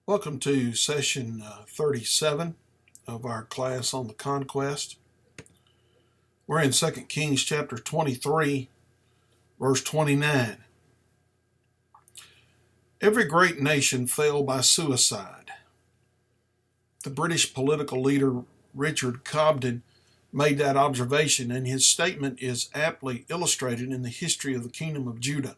Welcome to session 37 of our class on the Conquest. We're in 2 Kings chapter 23, verse 29. Every great nation fell by suicide. The British political leader Richard Cobden made that observation, and his statement is aptly illustrated in the history of the Kingdom of Judah.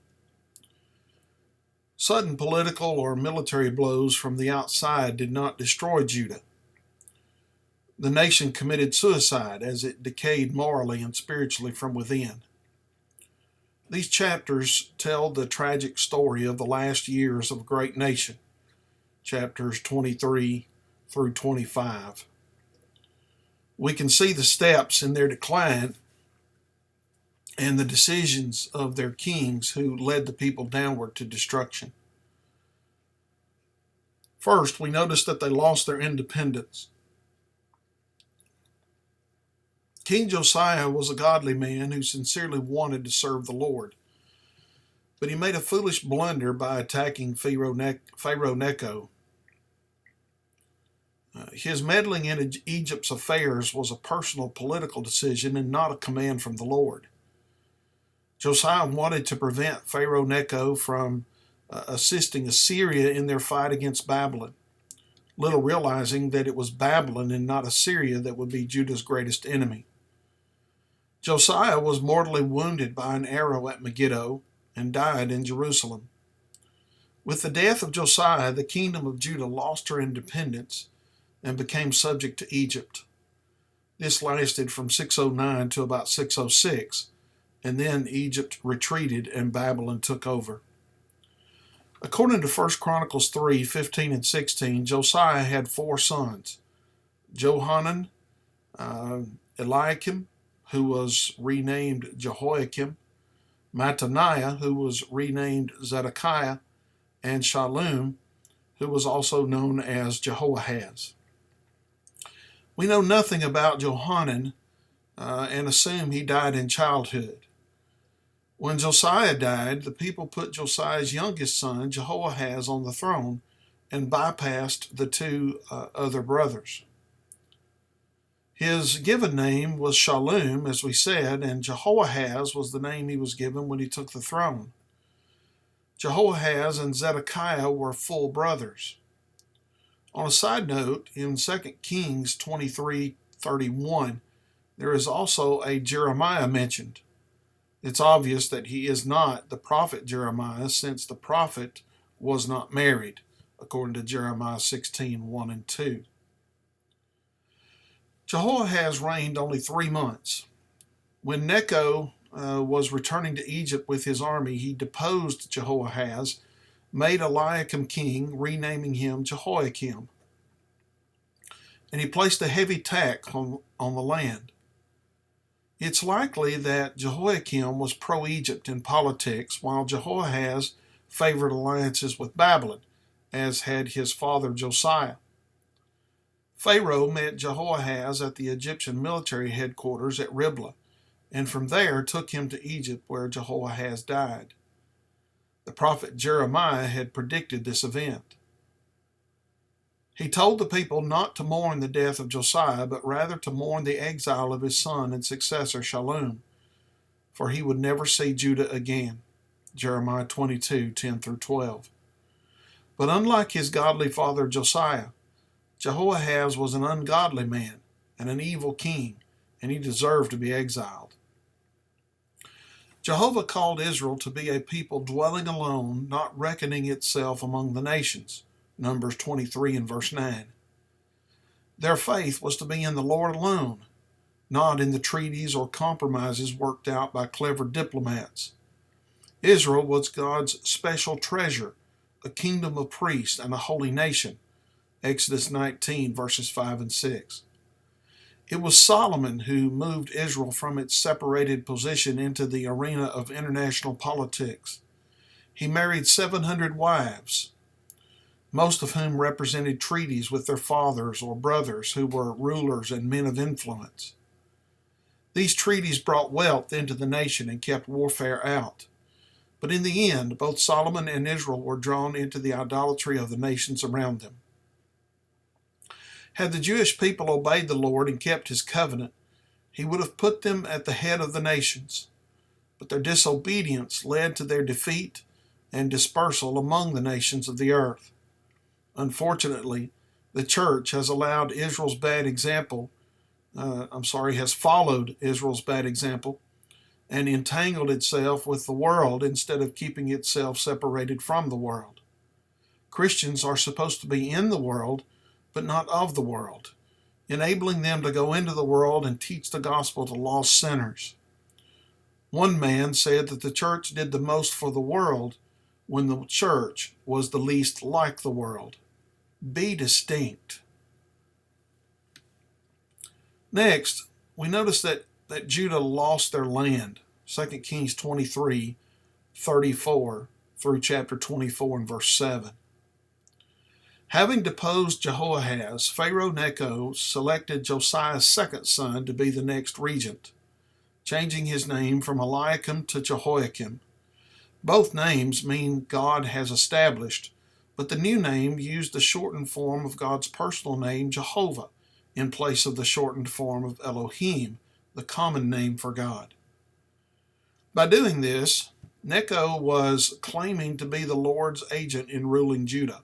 Sudden political or military blows from the outside did not destroy Judah. The nation committed suicide as it decayed morally and spiritually from within. These chapters tell the tragic story of the last years of a great nation, chapters 23 through 25. We can see the steps in their decline and the decisions of their kings who led the people downward to destruction. First, we notice that they lost their independence. King Josiah was a godly man who sincerely wanted to serve the Lord, but he made a foolish blunder by attacking Pharaoh Necho. His meddling in Egypt's affairs was a personal political decision and not a command from the Lord. Josiah wanted to prevent Pharaoh Necho from assisting Assyria in their fight against Babylon, little realizing that it was Babylon and not Assyria that would be Judah's greatest enemy. Josiah was mortally wounded by an arrow at Megiddo and died in Jerusalem. With the death of Josiah, the kingdom of Judah lost her independence and became subject to Egypt. This lasted from 609 to about 606, and then Egypt retreated and Babylon took over. According to 1 Chronicles 3:15 and 16, Josiah had four sons: Johanan, Eliakim, who was renamed Jehoiakim, Mattaniah, who was renamed Zedekiah, and Shallum, who was also known as Jehoahaz. We know nothing about Johanan and assume he died in childhood. When Josiah died, the people put Josiah's youngest son, Jehoahaz, on the throne and bypassed the two other brothers. His given name was Shallum, as we said, and Jehoahaz was the name he was given when he took the throne. Jehoahaz and Zedekiah were full brothers. On a side note, in 2 Kings 23:31, there is also a Jeremiah mentioned. It's obvious that he is not the prophet Jeremiah, since the prophet was not married, according to Jeremiah 16:1 and 2. Jehoahaz reigned only 3 months. When Necho was returning to Egypt with his army, he deposed Jehoahaz, made Eliakim king, renaming him Jehoiakim, and he placed a heavy tax on the land. It's likely that Jehoiakim was pro-Egypt in politics, while Jehoahaz favored alliances with Babylon, as had his father Josiah. Pharaoh met Jehoahaz at the Egyptian military headquarters at Riblah, and from there took him to Egypt, where Jehoahaz died. The prophet Jeremiah had predicted this event. He told the people not to mourn the death of Josiah, but rather to mourn the exile of his son and successor Shallum, for he would never see Judah again. Jeremiah 22:10 through 12. But unlike his godly father Josiah, Jehoahaz was an ungodly man and an evil king, and he deserved to be exiled. Jehovah called Israel to be a people dwelling alone, not reckoning itself among the nations. Numbers 23 and verse 9. Their faith was to be in the Lord alone, not in the treaties or compromises worked out by clever diplomats. Israel was God's special treasure, a kingdom of priests and a holy nation. Exodus 19 verses 5 and 6. It was Solomon who moved Israel from its separated position into the arena of international politics. He married 700 wives, most of whom represented treaties with their fathers or brothers who were rulers and men of influence. These treaties brought wealth into the nation and kept warfare out. But in the end, both Solomon and Israel were drawn into the idolatry of the nations around them. Had the Jewish people obeyed the Lord and kept his covenant, he would have put them at the head of the nations. But their disobedience led to their defeat and dispersal among the nations of the earth. Unfortunately, the church has allowed Israel's bad example, has followed Israel's bad example and entangled itself with the world instead of keeping itself separated from the world. Christians are supposed to be in the world, but not of the world, enabling them to go into the world and teach the gospel to lost sinners. One man said that the church did the most for the world when the church was the least like the world. Be distinct. Next, we notice that Judah lost their land. 2 Kings 23:34 through chapter 24 and verse 7. Having deposed Jehoahaz, Pharaoh Necho selected Josiah's second son to be the next regent, changing his name from Eliakim to Jehoiakim. Both names mean God has established, but the new name used the shortened form of God's personal name, Jehovah, in place of the shortened form of Elohim, the common name for God. By doing this, Necho was claiming to be the Lord's agent in ruling Judah.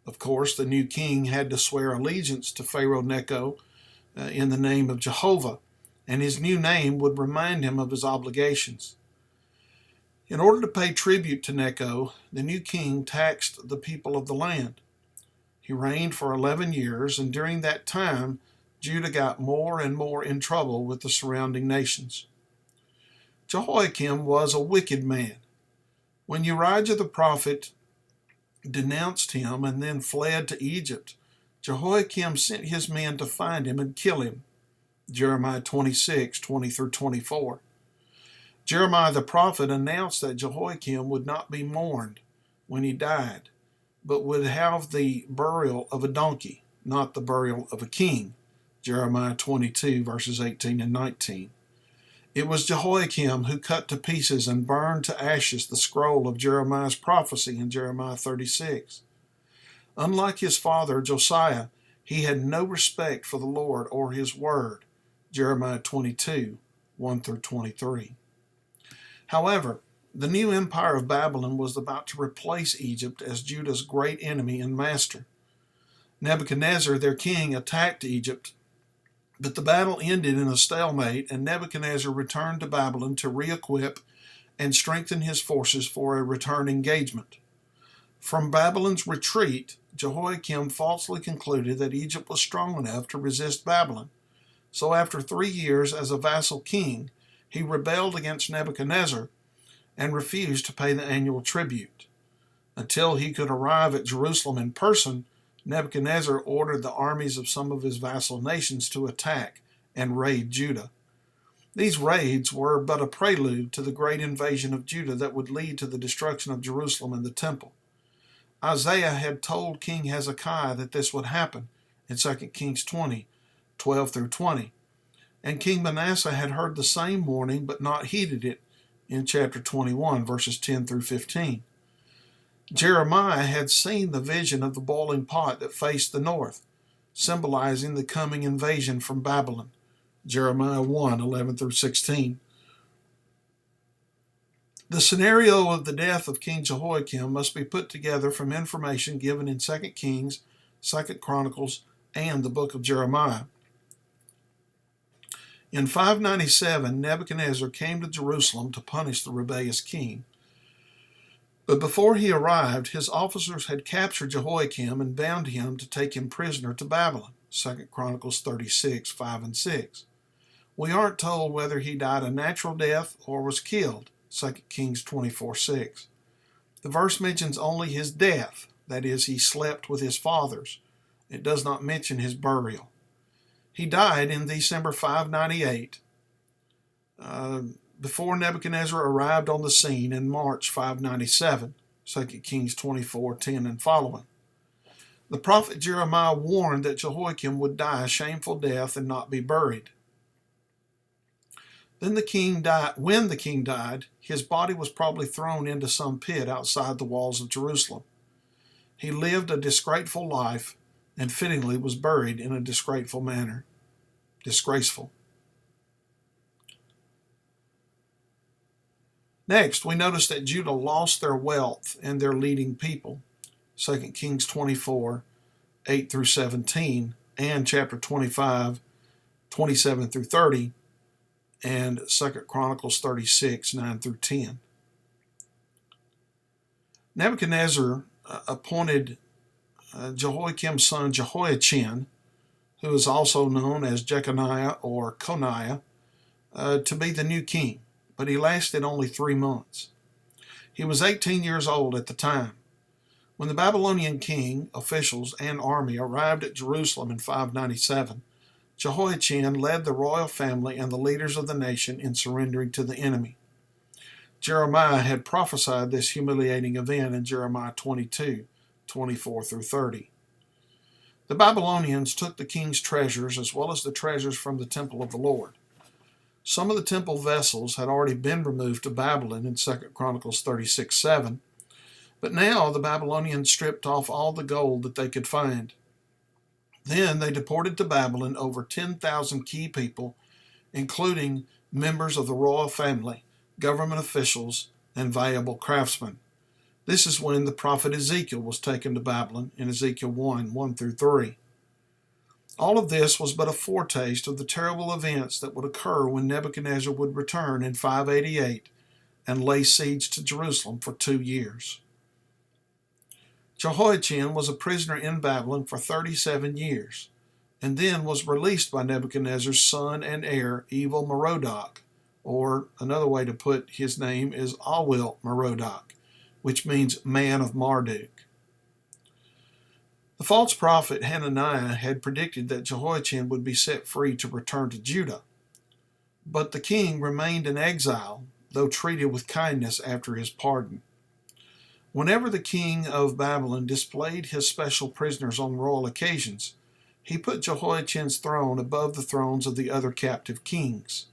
Of course, the new king had to swear allegiance to Pharaoh Necho in the name of Jehovah, and his new name would remind him of his obligations. In order to pay tribute to Necho, the new king taxed the people of the land. He reigned for 11 years, and during that time, Judah got more and more in trouble with the surrounding nations. Jehoiakim was a wicked man. When Uriah the prophet denounced him and then fled to Egypt, Jehoiakim sent his men to find him and kill him. Jeremiah 26:20 through 24. Jeremiah the prophet announced that Jehoiakim would not be mourned when he died, but would have the burial of a donkey, not the burial of a king. Jeremiah 22 verses 18 and 19. It was Jehoiakim who cut to pieces and burned to ashes the scroll of Jeremiah's prophecy in Jeremiah 36. Unlike his father Josiah, he had no respect for the Lord or his word. Jeremiah 22:1 through 23. However, the new empire of Babylon was about to replace Egypt as Judah's great enemy and master. Nebuchadnezzar, their king, attacked Egypt, but the battle ended in a stalemate, and Nebuchadnezzar returned to Babylon to re-equip and strengthen his forces for a return engagement. From Babylon's retreat, Jehoiakim falsely concluded that Egypt was strong enough to resist Babylon. So after 3 years as a vassal king, he rebelled against Nebuchadnezzar and refused to pay the annual tribute. Until he could arrive at Jerusalem in person, Nebuchadnezzar ordered the armies of some of his vassal nations to attack and raid Judah. These raids were but a prelude to the great invasion of Judah that would lead to the destruction of Jerusalem and the temple. Isaiah had told King Hezekiah that this would happen in 2 Kings 20:12 through 20. And King Manasseh had heard the same warning but not heeded it in chapter 21, verses 10 through 15. Jeremiah had seen the vision of the boiling pot that faced the north, symbolizing the coming invasion from Babylon. Jeremiah 1:11 through 16. The scenario of the death of King Jehoiakim must be put together from information given in 2 Kings, 2 Chronicles, and the book of Jeremiah. In 597, Nebuchadnezzar came to Jerusalem to punish the rebellious king. But before he arrived, his officers had captured Jehoiakim and bound him to take him prisoner to Babylon. 2 Chronicles 36:5 and 6. We aren't told whether he died a natural death or was killed. 2 Kings 24:6. The verse mentions only his death, that is, he slept with his fathers. It does not mention his burial. He died in December 598, before Nebuchadnezzar arrived on the scene in March 597, 2 Kings 24:10 and following. The prophet Jeremiah warned that Jehoiakim would die a shameful death and not be buried. Then the king died. When the king died, his body was probably thrown into some pit outside the walls of Jerusalem. He lived a disgraceful life and fittingly was buried in a disgraceful manner. Disgraceful. Next, we notice that Judah lost their wealth and their leading people. 2 Kings 24, 8 through 17, and chapter 25, 27 through 30, and 2 Chronicles 36, 9 through 10. Nebuchadnezzar appointed Jehoiakim's son Jehoiachin, who is also known as Jeconiah or Coniah, to be the new king, but he lasted only 3 months. He was 18 years old at the time. When the Babylonian king, officials, and army arrived at Jerusalem in 597, Jehoiachin led the royal family and the leaders of the nation in surrendering to the enemy. Jeremiah had prophesied this humiliating event in Jeremiah 22, 24 through 30. The Babylonians took the king's treasures as well as the treasures from the temple of the Lord. Some of the temple vessels had already been removed to Babylon in 2 Chronicles 36, 7, but now the Babylonians stripped off all the gold that they could find. Then they deported to Babylon over 10,000 key people, including members of the royal family, government officials, and valuable craftsmen. This is when the prophet Ezekiel was taken to Babylon in Ezekiel 1, 1 through 3. All of this was but a foretaste of the terrible events that would occur when Nebuchadnezzar would return in 588 and lay siege to Jerusalem for 2 years. Jehoiachin was a prisoner in Babylon for 37 years, and then was released by Nebuchadnezzar's son and heir, Evil Merodach, or another way to put his name is Awil Merodach, which means man of Marduk. The false prophet Hananiah had predicted that Jehoiachin would be set free to return to Judah, but the king remained in exile, though treated with kindness after his pardon. Whenever the king of Babylon displayed his special prisoners on royal occasions, he put Jehoiachin's throne above the thrones of the other captive kings.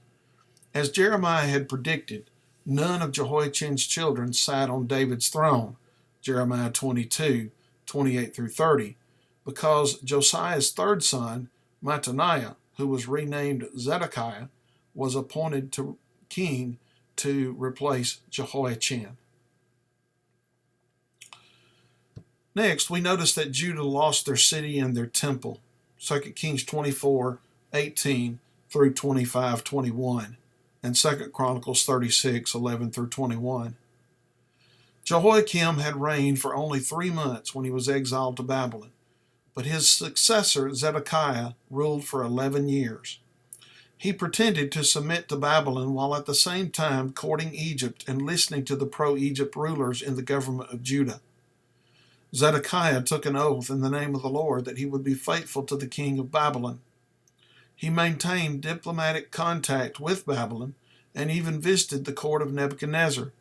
As Jeremiah had predicted, none of Jehoiachin's children sat on David's throne, Jeremiah 22, 28 through 30, because Josiah's third son, Mattaniah, who was renamed Zedekiah, was appointed to king to replace Jehoiachin. Next, we notice that Judah lost their city and their temple, 2 Kings 24, 18 through 25, 21, and 2 Chronicles 36, 11 through 21. Jehoiakim had reigned for only 3 months when he was exiled to Babylon, but his successor, Zedekiah, ruled for 11 years. He pretended to submit to Babylon while at the same time courting Egypt and listening to the pro-Egypt rulers in the government of Judah. Zedekiah took an oath in the name of the Lord that he would be faithful to the king of Babylon. He maintained diplomatic contact with Babylon and even visited the court of Nebuchadnezzar,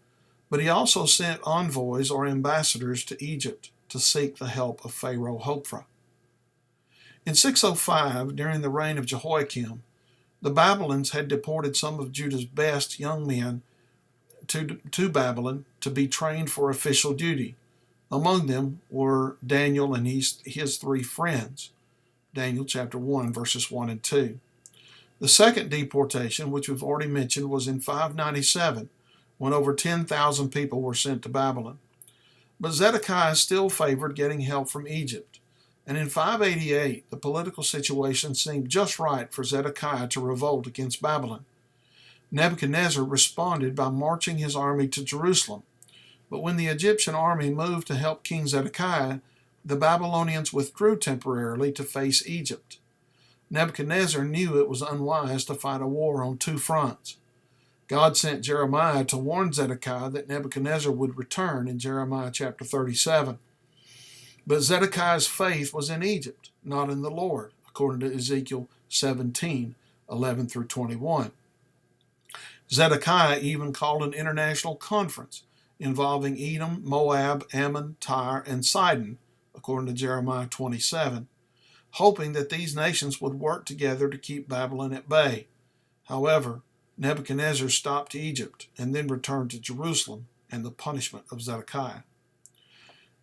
but he also sent envoys or ambassadors to Egypt to seek the help of Pharaoh Hophra. In 605, during the reign of Jehoiakim, the Babylons had deported some of Judah's best young men to Babylon to be trained for official duty. Among them were Daniel and his 3 friends. Daniel chapter 1, verses 1 and 2. The second deportation, which we've already mentioned, was in 597, when over 10,000 people were sent to Babylon. But Zedekiah still favored getting help from Egypt, and in 588, the political situation seemed just right for Zedekiah to revolt against Babylon. Nebuchadnezzar responded by marching his army to Jerusalem, but when the Egyptian army moved to help King Zedekiah, the Babylonians withdrew temporarily to face Egypt. Nebuchadnezzar knew it was unwise to fight a war on 2 fronts. God sent Jeremiah to warn Zedekiah that Nebuchadnezzar would return in Jeremiah chapter 37. But Zedekiah's faith was in Egypt, not in the Lord, according to Ezekiel 17, 11 through 21. Zedekiah even called an international conference involving Edom, Moab, Ammon, Tyre, and Sidon, according to Jeremiah 27, hoping that these nations would work together to keep Babylon at bay. However, Nebuchadnezzar stopped Egypt and then returned to Jerusalem and the punishment of Zedekiah.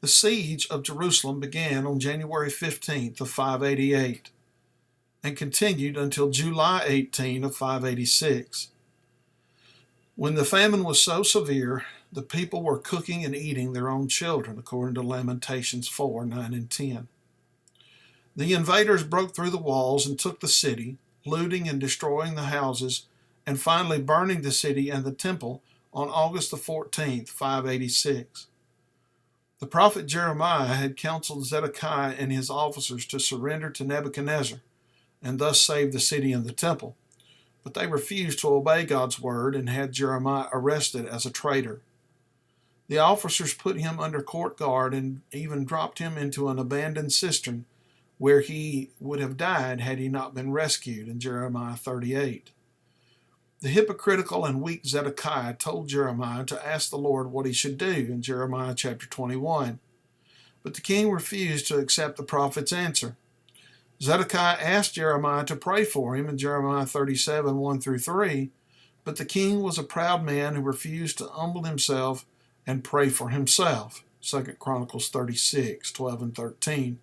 The siege of Jerusalem began on January 15th of 588 and continued until July 18 of 586. When the famine was so severe, the people were cooking and eating their own children, according to Lamentations 4, 9, and 10. The invaders broke through the walls and took the city, looting and destroying the houses, and finally burning the city and the temple on August the 14th, 586. The prophet Jeremiah had counseled Zedekiah and his officers to surrender to Nebuchadnezzar and thus save the city and the temple, but they refused to obey God's word and had Jeremiah arrested as a traitor. The officers put him under court guard and even dropped him into an abandoned cistern where he would have died had he not been rescued in Jeremiah 38. The hypocritical and weak Zedekiah told Jeremiah to ask the Lord what he should do in Jeremiah chapter 21. But the king refused to accept the prophet's answer. Zedekiah asked Jeremiah to pray for him in Jeremiah 37, 1 through 3, but the king was a proud man who refused to humble himself and pray for himself. 2 Chronicles 36, 12 and 13.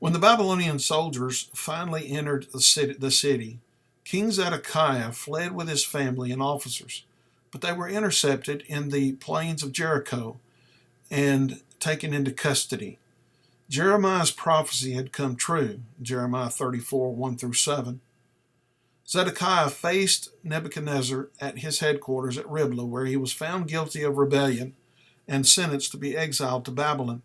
When the Babylonian soldiers finally entered the city, King Zedekiah fled with his family and officers, but they were intercepted in the plains of Jericho and taken into custody. Jeremiah's prophecy had come true, Jeremiah 34, 1 through 7. Zedekiah faced Nebuchadnezzar at his headquarters at Riblah, where he was found guilty of rebellion and sentenced to be exiled to Babylon.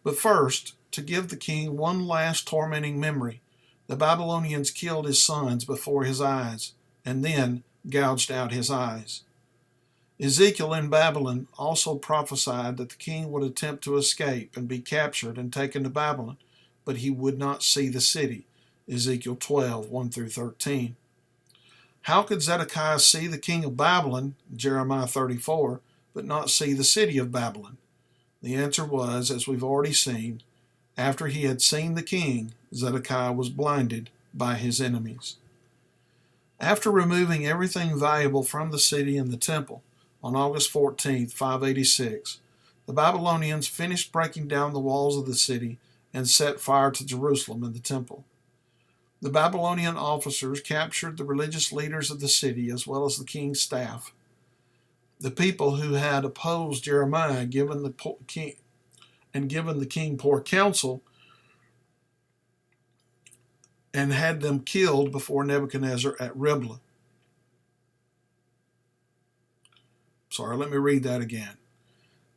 But first, to give the king one last tormenting memory, the Babylonians killed his sons before his eyes, and then gouged out his eyes. Ezekiel in Babylon also prophesied that the king would attempt to escape and be captured and taken to Babylon, but he would not see the city. Ezekiel 12, 1 through 13. How could Zedekiah see the king of Babylon, Jeremiah 34, but not see the city of Babylon? The answer was, as we've already seen, after he had seen the king, Zedekiah was blinded by his enemies. After removing everything valuable from the city and the temple, on August 14, 586, the Babylonians finished breaking down the walls of the city and set fire to Jerusalem and the temple. The Babylonian officers captured the religious leaders of the city as well as the king's staff. The people who had opposed Jeremiah given the king poor counsel and had them killed before Nebuchadnezzar at Riblah. Let me read that again.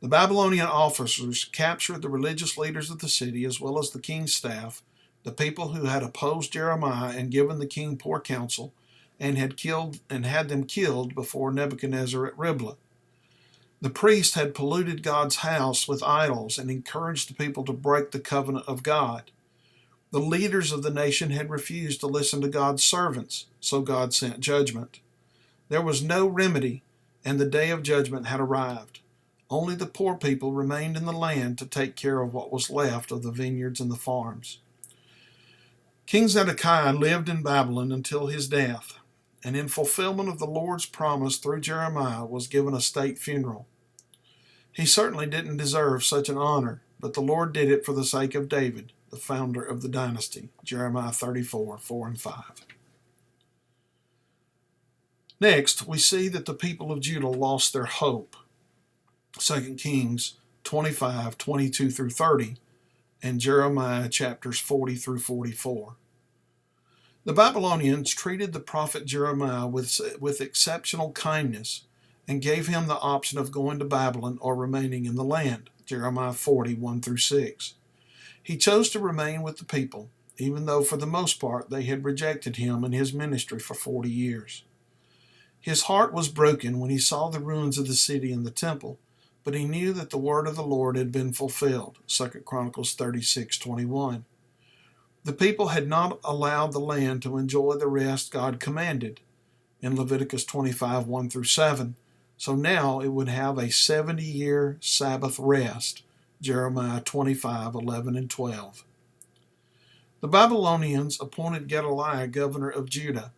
The Babylonian officers captured the religious leaders of the city as well as the king's staff, the people who had opposed Jeremiah and given the king poor counsel, and had them killed before Nebuchadnezzar at Riblah. The priest had polluted God's house with idols and encouraged the people to break the covenant of God. The leaders of the nation had refused to listen to God's servants, so God sent judgment. There was no remedy, and the day of judgment had arrived. Only the poor people remained in the land to take care of what was left of the vineyards and the farms. King Zedekiah lived in Babylon until his death, and in fulfillment of the Lord's promise through Jeremiah was given a state funeral. He certainly didn't deserve such an honor, but the Lord did it for the sake of David, the founder of the dynasty. Jeremiah 34, 4 and 5. Next, we see that the people of Judah lost their hope. 2 Kings 25, 22 through 30, and Jeremiah chapters 40 through 44. The Babylonians treated the prophet Jeremiah with exceptional kindness and gave him the option of going to Babylon or remaining in the land. Jeremiah 40, 1 through 6. He chose to remain with the people, even though for the most part they had rejected him and his ministry for 40 years. His heart was broken when he saw the ruins of the city and the temple, but he knew that the word of the Lord had been fulfilled. 2 Chronicles 36, 21. The people had not allowed the land to enjoy the rest God commanded in Leviticus 25, 1 through 7. So now it would have a 70-year Sabbath rest. Jeremiah 25, 11 and 12. The Babylonians appointed Gedaliah governor of Judah.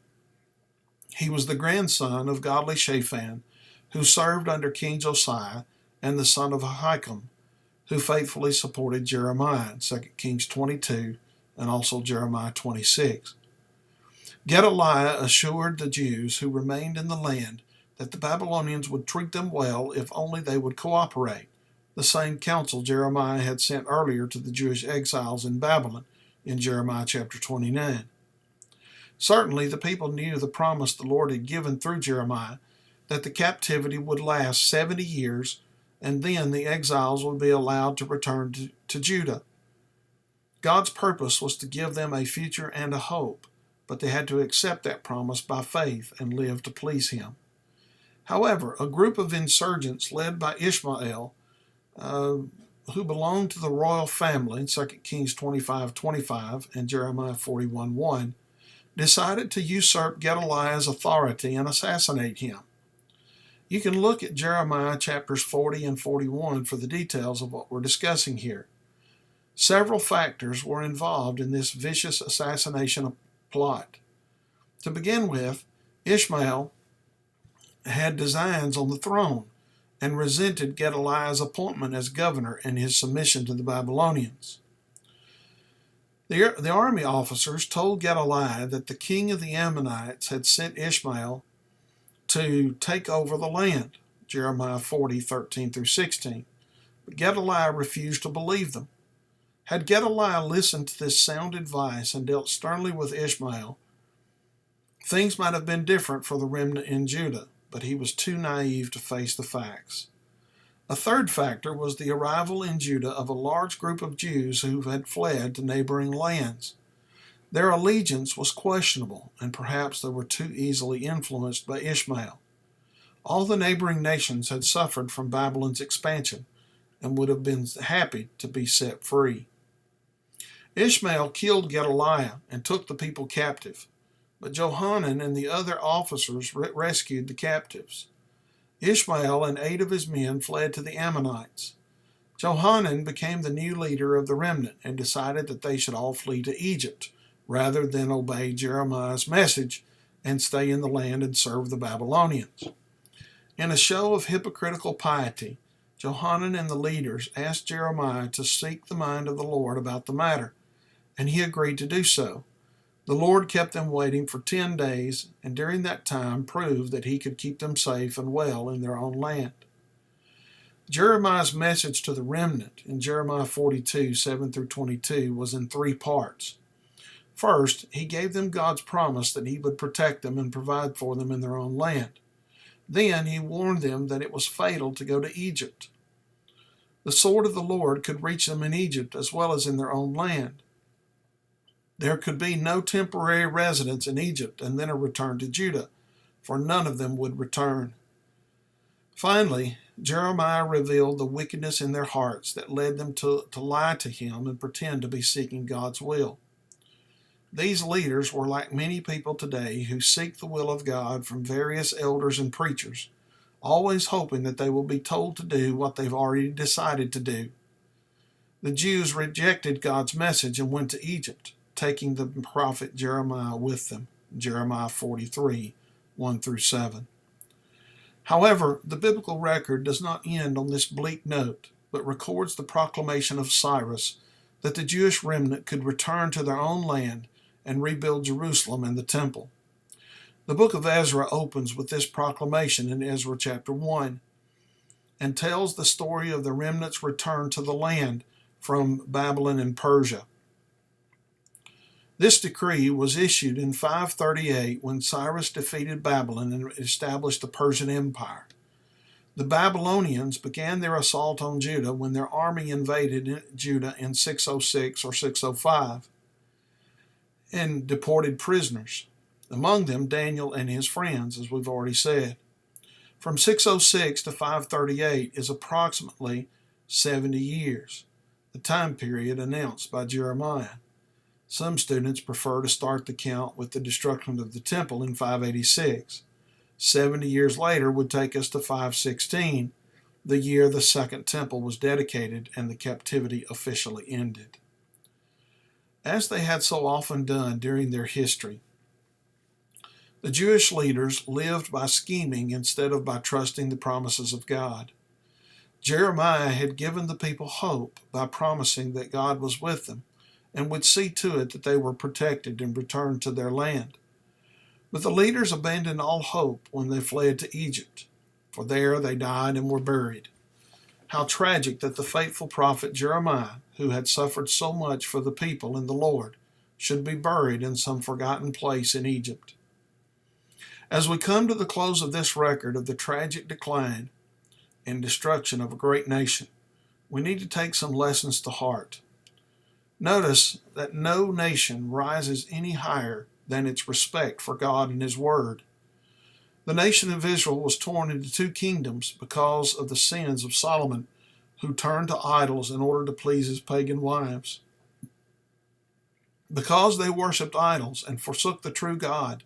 He was the grandson of godly Shaphan, who served under King Josiah, and the son of Ahikam, who faithfully supported Jeremiah in 2 Kings 22 and also Jeremiah 26. Gedaliah assured the Jews who remained in the land that the Babylonians would treat them well if only they would cooperate, the same counsel Jeremiah had sent earlier to the Jewish exiles in Babylon in Jeremiah chapter 29. Certainly the people knew the promise the Lord had given through Jeremiah that the captivity would last 70 years, and then the exiles would be allowed to return to Judah. God's purpose was to give them a future and a hope, but they had to accept that promise by faith and live to please Him. However, a group of insurgents led by Ishmael, who belonged to the royal family in 2 Kings 25:25 and Jeremiah 41:1, decided to usurp Gedaliah's authority and assassinate him. You can look at Jeremiah chapters 40 and 41 for the details of what we're discussing here. Several factors were involved in this vicious assassination plot. To begin with, Ishmael had designs on the throne and resented Gedaliah's appointment as governor and his submission to the Babylonians. The army officers told Gedaliah that the king of the Ammonites had sent Ishmael to take over the land, Jeremiah 40:13-16. But Gedaliah refused to believe them. Had Gedaliah listened to this sound advice and dealt sternly with Ishmael, things might have been different for the remnant in Judah, but he was too naive to face the facts. A third factor was the arrival in Judah of a large group of Jews who had fled to neighboring lands. Their allegiance was questionable, and perhaps they were too easily influenced by Ishmael. All the neighboring nations had suffered from Babylon's expansion and would have been happy to be set free. Ishmael killed Gedaliah and took the people captive, but Johanan and the other officers rescued the captives. Ishmael and 8 of his men fled to the Ammonites. Johanan became the new leader of the remnant and decided that they should all flee to Egypt, rather than obey Jeremiah's message and stay in the land and serve the Babylonians. In a show of hypocritical piety, Johanan and the leaders asked Jeremiah to seek the mind of the Lord about the matter, and he agreed to do so. The Lord kept them waiting for 10 days, and during that time proved that He could keep them safe and well in their own land. Jeremiah's message to the remnant in Jeremiah 42:7-22 was in 3 parts. First, he gave them God's promise that He would protect them and provide for them in their own land. Then he warned them that it was fatal to go to Egypt. The sword of the Lord could reach them in Egypt as well as in their own land. There could be no temporary residence in Egypt and then a return to Judah, for none of them would return. Finally, Jeremiah revealed the wickedness in their hearts that led them to lie to him and pretend to be seeking God's will. These leaders were like many people today who seek the will of God from various elders and preachers, always hoping that they will be told to do what they've already decided to do. The Jews rejected God's message and went to Egypt, taking the prophet Jeremiah with them, Jeremiah 43:1-7. However, the biblical record does not end on this bleak note, but records the proclamation of Cyrus that the Jewish remnant could return to their own land and rebuild Jerusalem and the temple. The book of Ezra opens with this proclamation in Ezra chapter 1 and tells the story of the remnant's return to the land from Babylon and Persia. This decree was issued in 538 when Cyrus defeated Babylon and established the Persian Empire. The Babylonians began their assault on Judah when their army invaded Judah in 606 or 605 and deported prisoners, among them Daniel and his friends, as we've already said. From 606 to 538 is approximately 70 years, the time period announced by Jeremiah. Some students prefer to start the count with the destruction of the temple in 586. 70 years later would take us to 516, the year the second temple was dedicated and the captivity officially ended. As they had so often done during their history, The Jewish leaders lived by scheming instead of by trusting the promises of God. Jeremiah had given the people hope by promising that God was with them and would see to it that they were protected and returned to their land. But the leaders abandoned all hope when they fled to Egypt, for there they died and were buried. How tragic that the faithful prophet Jeremiah, who had suffered so much for the people and the Lord, should be buried in some forgotten place in Egypt. As we come to the close of this record of the tragic decline and destruction of a great nation, we need to take some lessons to heart. Notice that no nation rises any higher than its respect for God and His Word. The nation of Israel was torn into two kingdoms because of the sins of Solomon, who turned to idols in order to please his pagan wives. Because they worshipped idols and forsook the true God,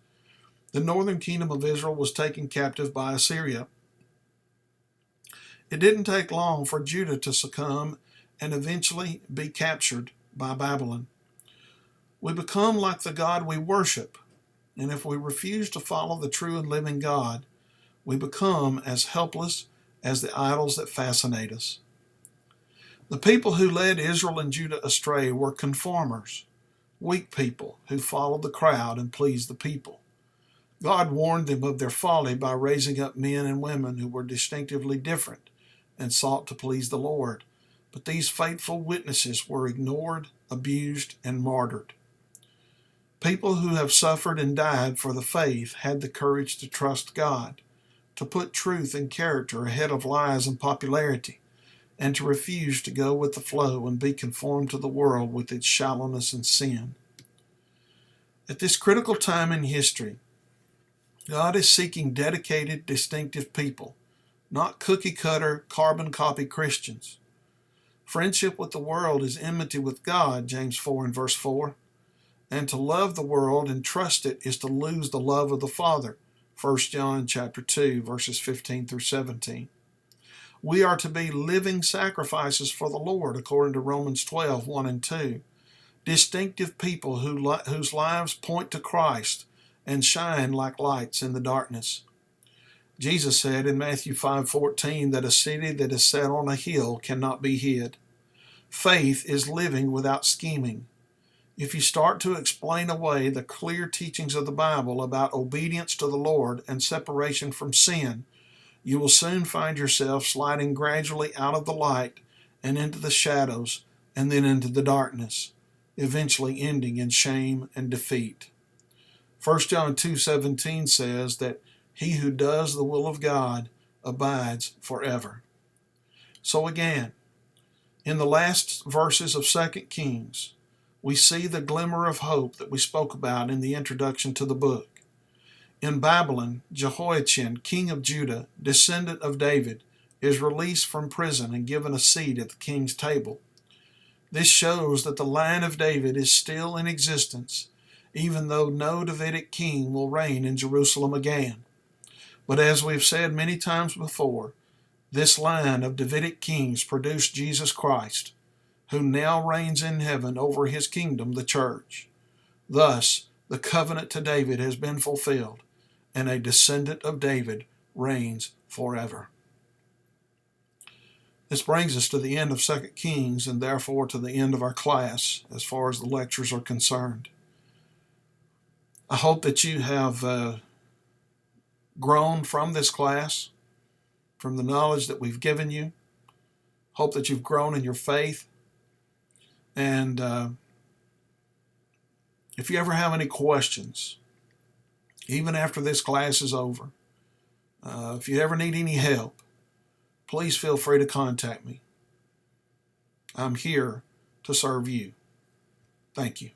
the northern kingdom of Israel was taken captive by Assyria. It didn't take long for Judah to succumb and eventually be captured by Babylon. We become like the God we worship, and if we refuse to follow the true and living God, we become as helpless as the idols that fascinate us. The people who led Israel and Judah astray were conformers, weak people who followed the crowd and pleased the people. God warned them of their folly by raising up men and women who were distinctively different and sought to please the Lord. But these faithful witnesses were ignored, abused, and martyred. People who have suffered and died for the faith had the courage to trust God, to put truth and character ahead of lies and popularity, and to refuse to go with the flow and be conformed to the world with its shallowness and sin. At this critical time in history, God is seeking dedicated, distinctive people, not cookie-cutter, carbon-copy Christians. Friendship with the world is enmity with God, James 4 and verse 4. And to love the world and trust it is to lose the love of the Father, 1 John chapter 2, verses 15 through 17. We are to be living sacrifices for the Lord, according to Romans 12, 1 and 2. Distinctive people whose lives point to Christ and shine like lights in the darkness. Jesus said in Matthew 5:14 that a city that is set on a hill cannot be hid. Faith is living without scheming. If you start to explain away the clear teachings of the Bible about obedience to the Lord and separation from sin, you will soon find yourself sliding gradually out of the light and into the shadows and then into the darkness, eventually ending in shame and defeat. 1 John 2:17 says that he who does the will of God abides forever. So again, in the last verses of 2 Kings, we see the glimmer of hope that we spoke about in the introduction to the book. In Babylon, Jehoiachin, king of Judah, descendant of David, is released from prison and given a seat at the king's table. This shows that the line of David is still in existence, even though no Davidic king will reign in Jerusalem again. But as we've said many times before, this line of Davidic kings produced Jesus Christ, who now reigns in heaven over his kingdom, the church. Thus, the covenant to David has been fulfilled, and a descendant of David reigns forever. This brings us to the end of 2 Kings, and therefore to the end of our class as far as the lectures are concerned. I hope that you have grown from this class, from the knowledge that we've given you. Hope that you've grown in your faith. And if you ever have any questions, even after this class is over, if you ever need any help, please feel free to contact me. I'm here to serve you. Thank you.